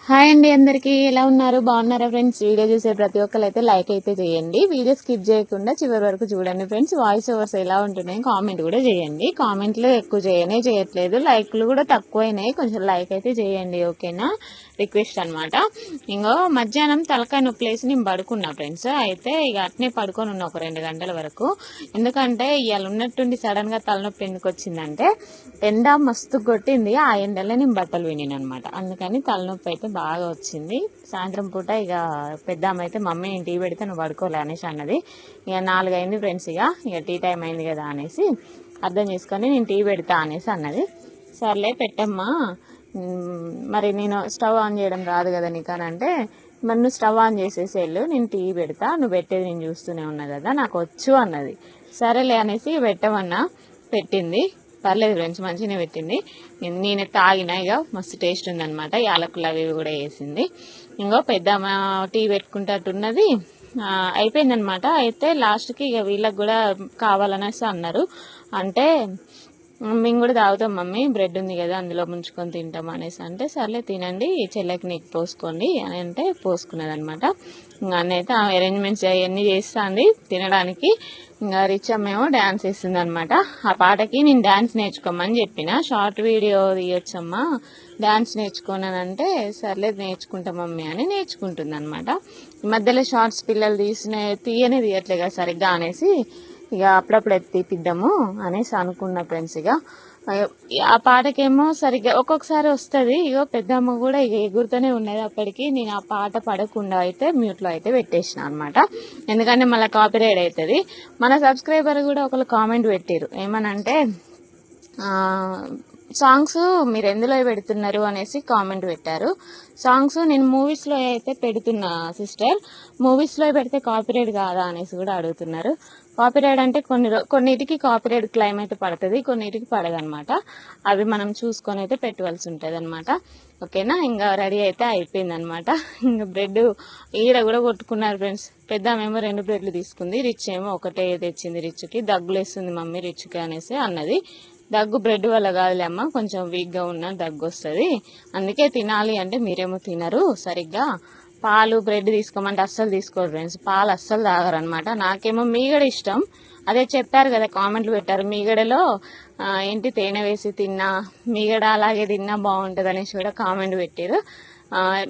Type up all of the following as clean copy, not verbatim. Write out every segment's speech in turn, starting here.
Hi అండి, అందరికి ఎలా ఉన్నారు? బాగున్నారా ఫ్రెండ్స్? వీడియో చూసే ప్రతి ఒక్కరు అయితే లైక్ అయితే చేయండి. వీడియో స్కిప్ చేయకుండా చివరి వరకు చూడండి ఫ్రెండ్స్. వాయిస్ ఓవర్స్ ఎలా ఉంటున్నాయి కామెంట్ కూడా చేయండి. కామెంట్లు ఎక్కువ చేయట్లేదు, లైక్లు కూడా తక్కువైనాయి. కొంచెం లైక్ అయితే చేయండి, ఓకేనా? రిక్వెస్ట్ అనమాట. ఇంకో మధ్యాహ్నం తలకాయ నొప్పి లేసి నేను పడుకున్నా ఫ్రెండ్స్. అయితే ఇక అట్నే పడుకొని ఉన్నా ఒక 2 గంటల వరకు. ఎందుకంటే ఇవాళ ఉన్నట్టుండి సడన్ గా తలనొప్పి ఎందుకు వచ్చిందంటే ఎండ మస్తు కొట్టింది. ఆ ఎండలో నేను బట్టలు విన్నాను అనమాట. అందుకని తలనొప్పి అయితే బాగా వచ్చింది. సాయంత్రం పూట ఇక పెద్దామ అయితే మమ్మీ నేను టీ పెడితే నువ్వు పడుకోలే అనేసి అన్నది. ఇక 4 అయింది ఫ్రెండ్స్. ఇక టీ టైం అయింది కదా అనేసి అర్థం చేసుకొని నేను టీ పెడతా అనేసి అన్నది. సర్లే పెట్టమ్మా, మరి నేను స్టవ్ ఆన్ చేయడం రాదు కదా నీకు అని అంటే, మరి నువ్వు స్టవ్ ఆన్ చేసేసి వెళ్ళు, నేను టీ పెడతా, నువ్వు పెట్టేది నేను చూస్తూనే ఉన్నా కదా, నాకు వచ్చు అన్నది. సరేలే అనేసి పెట్టమన్నా. పెట్టింది, పర్లేదు ఫ్రెండ్స్, మంచిగానే పెట్టింది. నేను తాగినా, ఇక మస్తు టేస్ట్ ఉందనమాట. యాలకులు అవి కూడా వేసింది. ఇంకో పెద్దమ్మ టీ పెట్టుకుంటట్టున్నది. అయిపోయిందనమాట. అయితే లాస్ట్కి ఇక వీళ్ళకి కూడా కావాలనేసి అన్నారు. అంటే మేము కూడా తాగుతాం మమ్మీ, బ్రెడ్ ఉంది కదా అందులో ముంచుకొని తింటాం అనేసి అంటే, సర్లే తినండి, చెల్లెకి నీకు పోసుకోండి అని అంటే పోసుకున్నది అనమాట. ఇంకా అన్నైతే అరేంజ్మెంట్స్ అవన్నీ చేస్తుంది తినడానికి. ఇంకా రిచమ్మేమో డాన్స్ వేస్తుంది అనమాట. ఆ పాటకి నేను డాన్స్ నేర్చుకోమని చెప్పిన, షార్ట్ వీడియో తీయొచ్చమ్మా డాన్స్ నేర్చుకోనంటే, సర్లే నేర్చుకుంటా మమ్మీ అని నేర్చుకుంటుంది అనమాట. ఈ మధ్యలో షార్ట్స్ పిల్లలు తీయట్లే కదా సరిగ్గా అనేసి ఇక అప్పుడప్పుడు తీపిద్దాము అనేసి అనుకున్న ఫ్రెండ్స్. ఇక ఆ పాటకేమో సరిగ్గా ఒక్కొక్కసారి వస్తుంది. ఇగో పెద్దమ్మ కూడా ఇక ఎగురుతూనే ఉన్నది. అప్పటికి నేను ఆ పాట పడకుండా అయితే మ్యూట్లో అయితే పెట్టేసిన అనమాట. ఎందుకంటే మళ్ళీ కాపీరైట్ అవుతుంది. మన సబ్స్క్రైబర్ కూడా ఒకరు కామెంట్ పెట్టారు, ఏమనంటే సాంగ్స్ మీరు ఎందులో పెడుతున్నారు అనేసి కామెంట్ పెట్టారు. సాంగ్స్ నేను మూవీస్లో అయితే పెడుతున్నా సిస్టర్, మూవీస్లో పెడితే కాపీరైట్ కాదా అనేసి కూడా అడుగుతున్నారు. కాపీరైట్ అంటే కొన్నిటికి కాపీరైట్ క్లైమ్ అయితే పడుతుంది, కొన్నిటికి పడదనమాట. అవి మనం చూసుకొని అయితే పెట్టవలసి ఉంటుంది అనమాట, ఓకేనా? ఇంకా రెడీ అయితే అయిపోయింది అనమాట. ఇంకా బ్రెడ్ ఈడ కూడా కొట్టుకున్నారు ఫ్రెండ్స్. పెద్దామేమో 2 బ్రెడ్లు తీసుకుంది, రిచ్ ఏమో ఒకటే తెచ్చింది. రిచ్కి దగ్గులేస్తుంది మమ్మీ రిచ్కి అనేసి అన్నది. దగ్గు బ్రెడ్ వల్ల కాదులే అమ్మ, కొంచెం వీక్గా ఉన్నా దగ్గు వస్తుంది, అందుకే తినాలి అంటే మీరేమో తినరు సరిగ్గా. పాలు బ్రెడ్ తీసుకోమంటే అస్సలు తీసుకోరు ఫ్రెండ్స్, పాలు అస్సలు తాగరనమాట. నాకేమో మీగడ ఇష్టం, అదే చెప్పారు కదా, కామెంట్లు పెట్టారు మీగడలో ఏంటి తేనె వేసి తిన్నా, మీగడ అలాగే తిన్నా బాగుంటుంది అనేసి కూడా కామెంట్ పెట్టారు.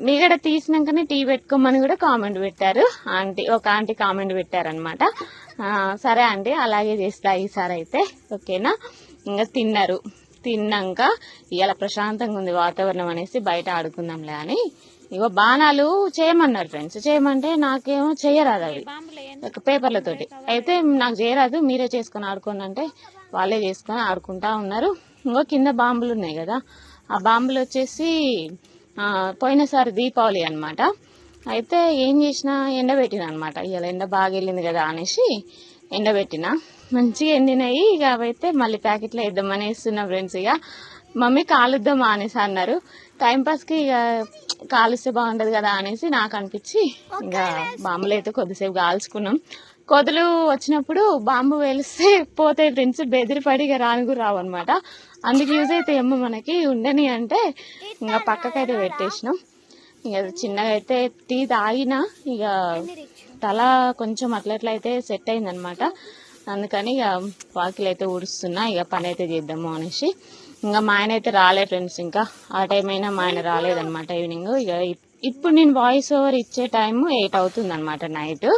మీగడ తీసినాకనే టీ పెట్టుకోమని కూడా కామెంట్ పెట్టారు. ఒక ఆంటీ కామెంట్ పెట్టారనమాట. సరే ఆంటీ అలాగే చేస్తా ఈసారి అయితే, ఓకేనా? ఇంకా తిన్నారు. తిన్నాక ఇవాళ ప్రశాంతంగా ఉంది వాతావరణం అనేసి బయట ఆడుకుందాంలే అని ఇగో బాణాలు చేయమన్నారు ఫ్రెండ్స్. చేయమంటే నాకేమో చేయరాదు అవి పేపర్లతోటి. అయితే నాకు చేయరాదు, మీరే చేసుకొని ఆడుకోండి అంటే వాళ్ళే చేసుకొని ఆడుకుంటా ఉన్నారు. ఇంకో కింద బాంబులు ఉన్నాయి కదా, ఆ బాంబులు వచ్చేసి పోయినసారి దీపావళి అనమాట. అయితే ఏం చేసినా ఎండబెట్టిన అనమాట. ఇవాళ ఎండ బాగా వెళ్ళింది కదా అనేసి ఎండబెట్టిన, మంచిగా ఎండినాయి. ఇక అవైతే మళ్ళీ ప్యాకెట్లో వేద్దామని వేస్తున్నా ఫ్రెండ్స్. ఇక మమ్మీ కాలుద్దామా అనేసి అన్నారు. టైంపాస్కి ఇక కాలుస్తే బాగుంటుంది కదా అనేసి నాకు అనిపించి ఇక బాంబులు అయితే కొద్దిసేపు కాల్చుకున్నాం. కోతులు వచ్చినప్పుడు బాంబు వేలిస్తే పోతాయి ఫ్రెండ్స్, బెదిరిపడి ఇక రాను రావు అనమాట. అందుకు యూజ్ అయితే ఏమో మనకి ఉండని అంటే ఇంకా పక్కకైతే పెట్టేసినాం. ఇక చిన్నగా అయితే టీ తాగినా, ఇక తల కొంచెం అట్లయితే సెట్ అయిందనమాట. అందుకని ఇక వాకిలు అయితే ఊడుస్తున్నా, ఇక పని అయితే చేద్దాము అనేసి. ఇంకా మా ఆయన అయితే రాలే ఫ్రెండ్స్, ఇంకా ఆ టైం అయినా మా ఆయన రాలేదనమాట ఈవినింగ్. ఇక ఇప్పుడు నేను వాయిస్ ఓవర్ ఇచ్చే టైం 8 అవుతుంది అనమాట నైట్.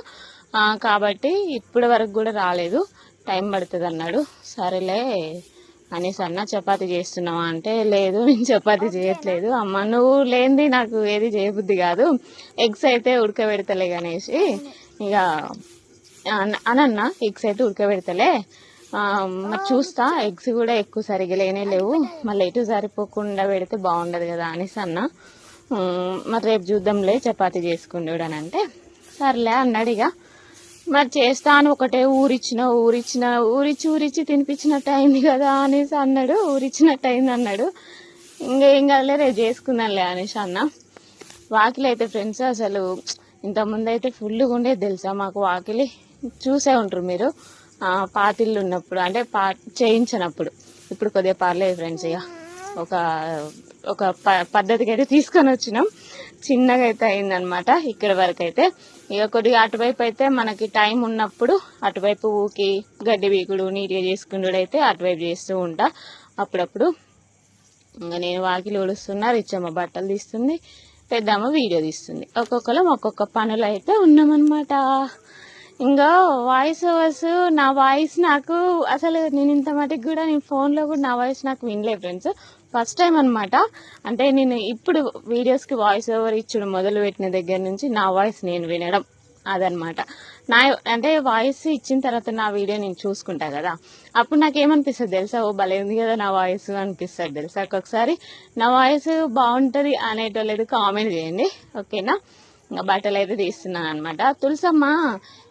కాబట్టి ఇప్పటి వరకు కూడా రాలేదు, టైం పడుతుంది అన్నాడు. సరేలే అనేసి అన్న. చపాతీ చేస్తున్నావా అంటే, లేదు నేను చపాతీ చేయట్లేదు అమ్మ, నువ్వు లేనిది నాకు ఏది చేయబుద్ధి కాదు, ఎగ్స్ అయితే ఉడకబెడతలే అనేసి ఇక అనన్న. ఎగ్స్ అయితే ఉడకబెడతలే, మరి చూస్తా, ఎగ్స్ కూడా ఎక్కువ సరిగా లేవు, మళ్ళీ ఎటు సరిపోకుండా పెడితే బాగుండదు కదా అనేసి అన్న. మరి రేపు చూద్దాంలే చపాతీ చేసుకుంటాడు అని అంటే, సర్లే అన్నాడు. ఇక మరి చేస్తాను ఒకటే ఊరిచ్చి తినిపించినట్టు అయింది కదా అనేసి అన్నాడు. ఊరిచ్చినట్టు అయింది అన్నాడు. ఏం కాదులే రేపు చేసుకుందాంలే అనేసి అన్న. వాకిలి అయితే ఫ్రెండ్స్ అసలు ఇంతకుముందు అయితే ఫుల్గా ఉండేది తెలుసా మాకు వాకిలి. చూసే ఉంటారు మీరు పాతిళ్ళు ఉన్నప్పుడు, అంటే చేయించినప్పుడు. ఇప్పుడు కొద్దిగా పర్లేదు ఫ్రెండ్స్. ఇక ఒక పద్ధతికి అయితే తీసుకొని వచ్చినాం. చిన్నగా అయితే అయిందనమాట ఇక్కడ వరకు అయితే. ఇక కొద్దిగా అటువైపు అయితే మనకి టైం ఉన్నప్పుడు అటువైపు ఊకి గడ్డి వీకుడు నీట్గా చేసుకుంటూ అయితే అటువైపు చేస్తూ ఉంటా అప్పుడప్పుడు. ఇంకా నేను వాకిలి ఊడుస్తున్నా, రిచ్చమ్మ బట్టలు తీస్తుంది, పెద్దమ్మ వీడియో తీస్తుంది. ఒక్కొక్కరం ఒక్కొక్క పనులు అయితే ఉన్నామన్నమాట. ఇంకా వాయిస్ ఓవర్స్, నా వాయిస్ నాకు అసలు నేను ఇంత మటుకు కూడా నేను ఫోన్లో కూడా నా వాయిస్ నాకు వినలే ఫ్రెండ్స్. ఫస్ట్ టైం అనమాట. అంటే నేను ఇప్పుడు వీడియోస్కి వాయిస్ ఓవర్ ఇచ్చడం మొదలు పెట్టిన దగ్గర నుంచి నా వాయిస్ నేను వినడం అదనమాట. నా అంటే వాయిస్ ఇచ్చిన తర్వాత నా వీడియో నేను చూసుకుంటా కదా, అప్పుడు నాకేమనిపిస్తుంది తెలుసా, ఓ భలే ఉంది కదా నా వాయిస్ అనిపిస్తుంది తెలుసా. ఒక్కొక్కసారి నా వాయిస్ బాగుంటుంది అనేటోళ్ళు కామెంట్ చేయండి, ఓకేనా. ఇంకా బట్టలు అయితే తీస్తున్నాను అనమాట. తులసమ్మ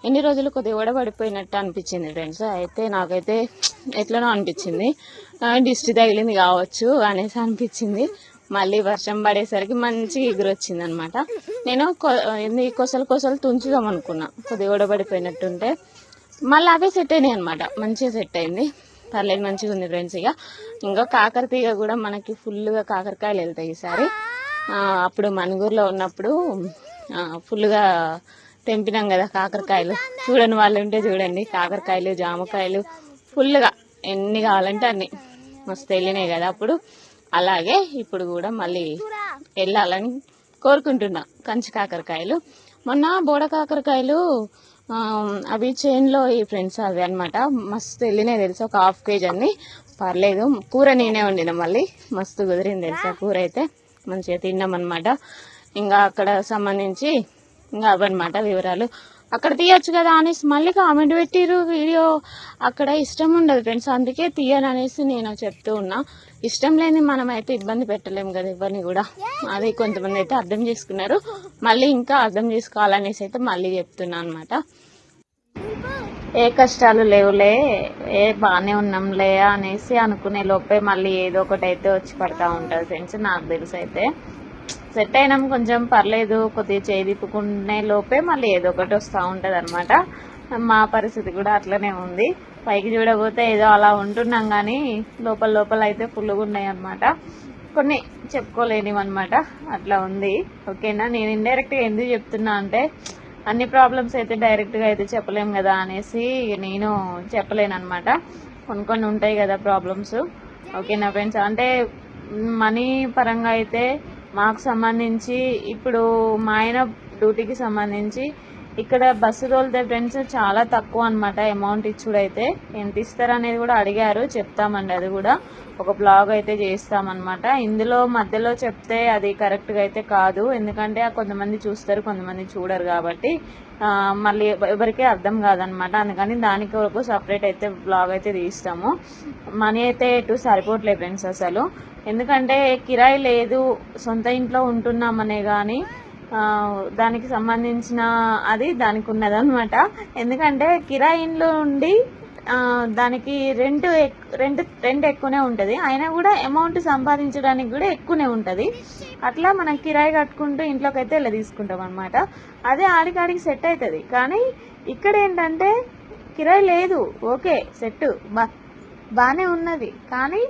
ఎన్ని రోజులు కొద్దిగా ఓడబడిపోయినట్టు అనిపించింది ఫ్రెండ్స్. అయితే నాకైతే ఎట్లనో అనిపించింది, దిష్టి తగిలింది కావచ్చు అనేసి అనిపించింది. మళ్ళీ వర్షం పడేసరికి మంచి ఎగురొచ్చింది అనమాట. నేను కొసలు తుంచుదాం అనుకున్నా, కొద్దిగా ఓడబడిపోయినట్టుంటే మళ్ళీ అవే సెట్ అయినాయి అనమాట. మంచిగా సెట్ అయింది, పర్లేదు మంచిగా ఉంది ఫ్రెండ్స్. ఇక ఇంకా కాకరతీగ కూడా మనకి ఫుల్గా కాకరకాయలు వెళ్తాయి ఈసారి. అప్పుడు మనుగూరులో ఉన్నప్పుడు ఫుల్గా తెంపినాం కదా కాకరకాయలు. చూడండి వాళ్ళు ఉంటే చూడండి, కాకరకాయలు జామకాయలు ఫుల్గా ఎన్ని కావాలంటే అన్ని మస్తు వెళ్ళినాయి కదా అప్పుడు. అలాగే ఇప్పుడు కూడా మళ్ళీ వెళ్ళాలని కోరుకుంటున్నా. కంచి కాకరకాయలు మొన్న బోడ కాకరకాయలు అవి చేన్లో ఈ ఫ్రెండ్స్ అవి అనమాట, మస్తు వెళ్ళినాయి తెలుసా. ఒక 1/2 kg అన్ని, పర్లేదు. కూర నేనే వండినా, మళ్ళీ మస్తు కుదిరింది తెలుసా కూర అయితే. మంచిగా తిన్నాం అనమాట. ఇంకా అక్కడ సంబంధించి ఇంకా అవన్నమాట వివరాలు. అక్కడ తీయచ్చు కదా అనేసి మళ్ళీ కామెంట్ పెట్టిరు. వీడియో అక్కడ ఇష్టం ఉండదు ఫ్రెండ్స్, అందుకే తీయను అనేసి నేను చెప్తూ ఉన్నా. ఇష్టం లేని మనం అయితే ఇబ్బంది పెట్టలేము కదా ఎవరిని కూడా. అది కొంతమంది అయితే అర్థం చేసుకున్నారు, మళ్ళీ ఇంకా అర్థం చేసుకోవాలనేసి అయితే మళ్ళీ చెప్తున్నా అనమాట. ఏ కష్టాలు లేవులే, బాగానే ఉన్నాంలే అనేసి అనుకునే లోపే మళ్ళీ ఏదో ఒకటి అయితే వచ్చి పడతా ఉంటుంది ఫ్రెండ్స్. నాకు తెలిసి అయితే సెట్ అయినాం కొంచెం పర్లేదు, కొద్దిగా చేయి తిప్పుకునే లోపే మళ్ళీ ఏదో ఒకటి వస్తూ ఉంటుంది అనమాట. మా పరిస్థితి కూడా అట్లనే ఉంది. పైకి చూడబోతే ఏదో అలా ఉంటున్నాం, కానీ లోపల అయితే ఫుల్గా ఉన్నాయి అనమాట. కొన్ని చెప్పుకోలేనివి అనమాట, అట్లా ఉంది, ఓకేనా. నేను ఇండైరెక్ట్గా ఎందుకు చెప్తున్నా అంటే, అన్ని ప్రాబ్లమ్స్ అయితే డైరెక్ట్గా అయితే చెప్పలేం కదా అనేసి నేను చెప్పలేను అనమాట. కొన్ని ఉంటాయి కదా ప్రాబ్లమ్స్, ఓకేనా ఫ్రెండ్స్. అంటే మనీ పరంగా అయితే మాకు సంబంధించి ఇప్పుడు మా ఆయన డ్యూటీకి సంబంధించి ఇక్కడ బస్సు తోలితే ఫ్రెండ్స్ చాలా తక్కువ అనమాట అమౌంట్ ఇచ్చుడైతే. ఎంత ఇస్తారు అనేది కూడా అడిగారు, చెప్తామండి. అది కూడా ఒక బ్లాగ్ అయితే చేస్తామన్నమాట. ఇందులో మధ్యలో చెప్తే అది కరెక్ట్గా అయితే కాదు, ఎందుకంటే కొంతమంది చూస్తారు కొంతమంది చూడరు కాబట్టి మళ్ళీ ఎవరికీ అర్థం కాదనమాట. అందుకని దానికి ఒక సపరేట్ అయితే బ్లాగ్ అయితే తీస్తాము. మనీ అయితే ఎటు సరిపోవట్లేదు ఫ్రెండ్స్ అసలు, ఎందుకంటే కిరాయి లేదు, సొంత ఇంట్లో ఉంటున్నామనే కానీ దానికి సంబంధించిన అది దానికి ఉన్నదనమాట. ఎందుకంటే కిరాయి ఇంట్లో ఉండి దానికి రెంట్ ఎక్కువనే ఉంటుంది, అయినా కూడా అమౌంట్ సంపాదించడానికి కూడా ఎక్కువనే ఉంటుంది. అట్లా మనం కిరాయి కట్టుకుంటూ ఇంట్లోకి అయితే ఇలా తీసుకుంటాం అనమాట. అదే ఆడికాడికి సెట్ అవుతుంది. కానీ ఇక్కడ ఏంటంటే కిరాయి లేదు, ఓకే సెట్ బాగానే ఉన్నది, కానీ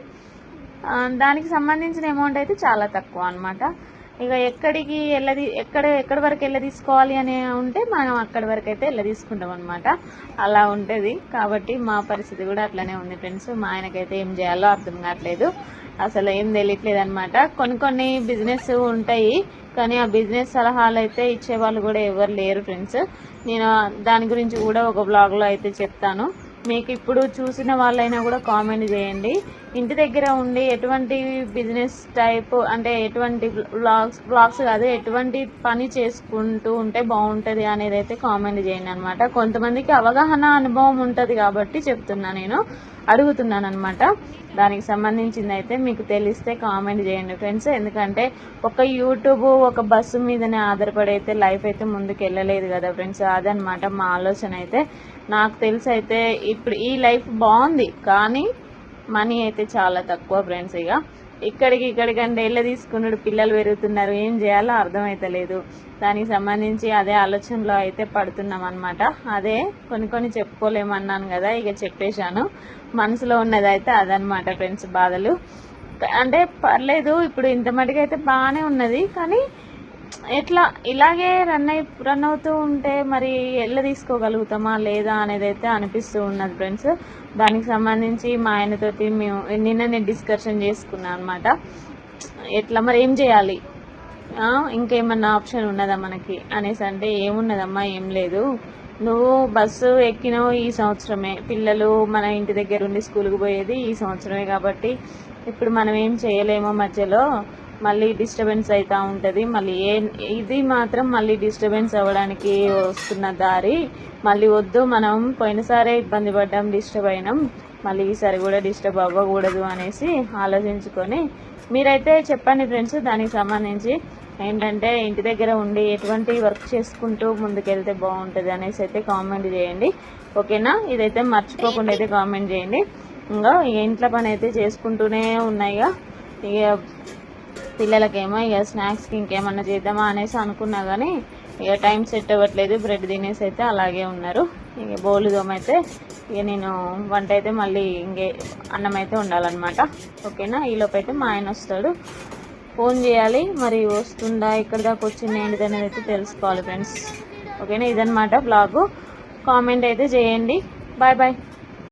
దానికి సంబంధించిన అమౌంట్ అయితే చాలా తక్కువ అనమాట. ఇక ఎక్కడి వరకు వెళ్ళ తీసుకోవాలి అని ఉంటే మనం అక్కడి వరకు అయితే వెళ్ళ తీసుకుంటాం అనమాట. అలా ఉంటుంది. కాబట్టి మా పరిస్థితి కూడా అట్లనే ఉంది ఫ్రెండ్స్. మా ఆయనకైతే ఏం చేయాలో అర్థం కావట్లేదు, అసలు ఏం తెలియట్లేదు అనమాట. కొన్ని బిజినెస్ ఉంటాయి, కానీ ఆ బిజినెస్ సలహాలు అయితే ఇచ్చేవాళ్ళు కూడా ఎవరు లేరు ఫ్రెండ్స్. నేను దాని గురించి కూడా ఒక బ్లాగ్లో అయితే చెప్తాను. మీకు ఇప్పుడు చూసిన వాళ్ళైనా కూడా కామెంట్ చేయండి, ఇంటి దగ్గర ఉండి ఎటువంటి బిజినెస్ టైప్ అంటే ఎటువంటి బ్లాగ్స్ కాదు, ఎటువంటి పని చేసుకుంటూ ఉంటే బాగుంటుంది అనేది అయితే కామెంట్ చేయండి అనమాట. కొంతమందికి అవగాహన అనుభవం ఉంటుంది కాబట్టి చెప్తున్నా, నేను అడుగుతున్నాను అనమాట. దానికి సంబంధించింది అయితే మీకు తెలిస్తే కామెంట్ చేయండి ఫ్రెండ్స్. ఎందుకంటే ఒక యూట్యూబ్ ఒక బస్సు మీదనే ఆధారపడి అయితే లైఫ్ అయితే ముందుకు వెళ్ళలేదు కదా ఫ్రెండ్స్. అదనమాట మా ఆలోచన అయితే. నాకు తెలిసి అయితే ఇప్పుడు ఈ లైఫ్ బాగుంది, కానీ మనీ అయితే చాలా తక్కువ ఫ్రెండ్స్. ఇక ఇక్కడికంటే ఇళ్ళ తీసుకున్నాడు, పిల్లలు పెరుగుతున్నారు, ఏం చేయాలో అర్థమైతలేదు. దానికి సంబంధించి అదే ఆలోచనలో అయితే పడుతున్నాం అనమాట. అదే కొన్ని చెప్పుకోలేమన్నాను కదా, ఇక చెప్పేశాను. మనసులో ఉన్నది అయితే అదనమాట ఫ్రెండ్స్, బాధలు. అంటే పర్లేదు, ఇప్పుడు ఇంత మటుకు అయితే బాగానే ఉన్నది, కానీ ఎట్లా ఇలాగే రన్ అవుతూ ఉంటే మరి ఎల్ల తీసుకోగలుగుతామా లేదా అనేది అయితే అనిపిస్తూ ఉన్నది ఫ్రెండ్స్. దానికి సంబంధించి మా ఆయనతోటి మేము నిన్ననే డిస్కషన్ చేసుకున్నాం అనమాట. ఎట్లా మరి ఏం చేయాలి, ఇంకేమన్నా ఆప్షన్ ఉన్నదా మనకి అనేసి అంటే, ఏమున్నదమ్మా ఏం లేదు, నువ్వు బస్సు ఎక్కినావు ఈ సంవత్సరమే, పిల్లలు మన ఇంటి దగ్గర ఉండి స్కూల్కి పోయేది ఈ సంవత్సరమే కాబట్టి ఇప్పుడు మనం ఏం చేయలేమో, మధ్యలో మళ్ళీ డిస్టర్బెన్స్ అవుతూ ఉంటుంది, మళ్ళీ ఇది మాత్రం మళ్ళీ డిస్టర్బెన్స్ అవ్వడానికి వస్తున్న దారి, మళ్ళీ వద్దు, మనం పోయినసారే ఇబ్బంది పడ్డాం, డిస్టర్బ్ అయినాం, మళ్ళీ ఈసారి కూడా డిస్టర్బ్ అవ్వకూడదు అనేసి ఆలోచించుకొని మీరైతే చెప్పండి ఫ్రెండ్స్. దానికి సంబంధించి ఏంటంటే ఇంటి దగ్గర ఉండి ఎటువంటి వర్క్ చేసుకుంటూ ముందుకెళ్తే బాగుంటుంది అనేసి అయితే కామెంట్ చేయండి, ఓకేనా. ఇదైతే మర్చిపోకుండా అయితే కామెంట్ చేయండి. ఇంకా ఇంట్లో పని అయితే చేసుకుంటూనే ఉన్నాయిగా, ఇక పిల్లలకేమో ఇక స్నాక్స్కి ఇంకేమన్నా చేద్దామా అనేసి అనుకున్నా కానీ ఇక టైం సెట్ అవ్వట్లేదు. బ్రెడ్ తినేసి అయితే అలాగే ఉన్నారు. ఇక బౌలు దోమైతే ఇక నేను వంట అయితే మళ్ళీ అన్నం అయితే ఉండాలన్నమాట, ఓకేనా. ఈలోపు అయితే మా ఆయన వస్తాడు, ఫోన్ చేయాలి, మరి వస్తుందా, ఇక్కడ దాకా వచ్చింది ఏంటిది అనేది అయితే తెలుసుకోవాలి ఫ్రెండ్స్, ఓకేనా. ఇదన్నమాట బ్లాగు. కామెంట్ అయితే చేయండి. Bye bye.